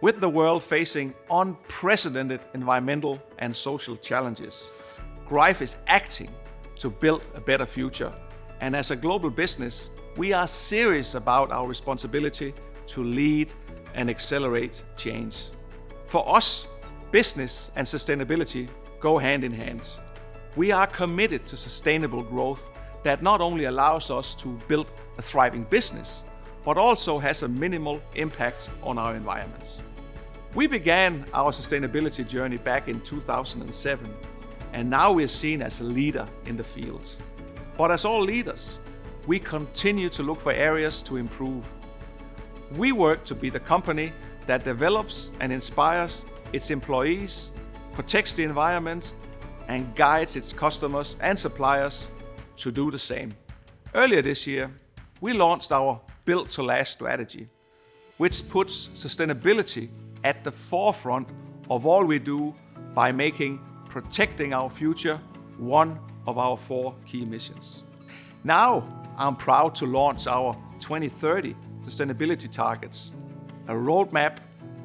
With the world facing unprecedented environmental and social challenges, Greif is acting to build a better future. And as a global business, we are serious about our responsibility to lead and accelerate change. For us, business and sustainability go hand in hand. We are committed to sustainable growth that not only allows us to build a thriving business, but also has a minimal impact on our environments. We began our sustainability journey back in 2007, and now we are seen as a leader in the field. But as all leaders, we continue to look for areas to improve. We work to be the company that develops and inspires its employees, protects the environment, and guides its customers and suppliers to do the same. Earlier this year, we launched our Built to Last strategy, which puts sustainability at the forefront of all we do by making protecting our future one of our 4 key missions. Now, I'm proud to launch our 2030 sustainability targets, a roadmap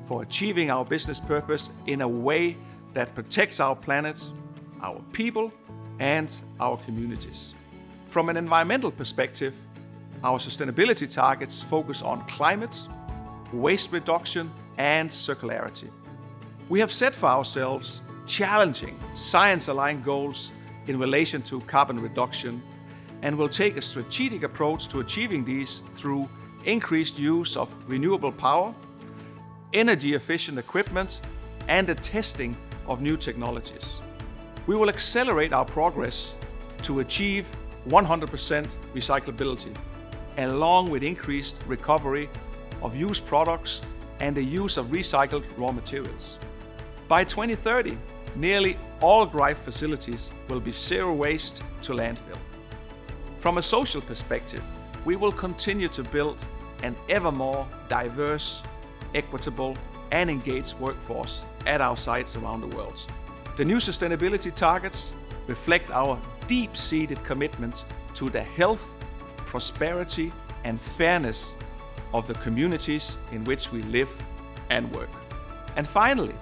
for achieving our business purpose in a way that protects our planet, our people, and our communities. From an environmental perspective, our sustainability targets focus on climate, waste reduction, and circularity. We have set for ourselves challenging, science-aligned goals in relation to carbon reduction, and will take a strategic approach to achieving these through increased use of renewable power, energy-efficient equipment, and the testing of new technologies. We will accelerate our progress to achieve 100% recyclability, along with increased recovery of used products and the use of recycled raw materials. By 2030, nearly all Greif facilities will be zero waste to landfill. From a social perspective, we will continue to build an ever more diverse, equitable, and engaged workforce at our sites around the world. The new sustainability targets reflect our deep-seated commitment to the health, prosperity, and fairness of the communities in which we live and work. And finally,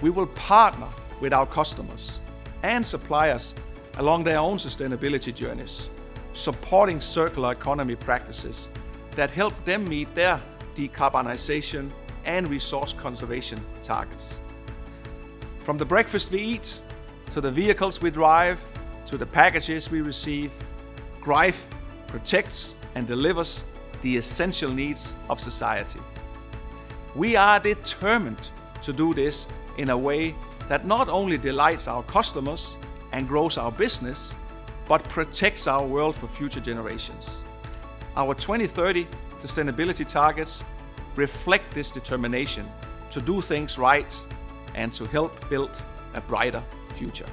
we will partner with our customers and suppliers along their own sustainability journeys, supporting circular economy practices that help them meet their decarbonization and resource conservation targets. From the breakfast we eat, to the vehicles we drive, to the packages we receive, Greif protects and delivers the essential needs of society. We are determined to do this in a way that not only delights our customers and grows our business, but protects our world for future generations. Our 2030 sustainability targets reflect this determination to do things right and to help build a brighter future.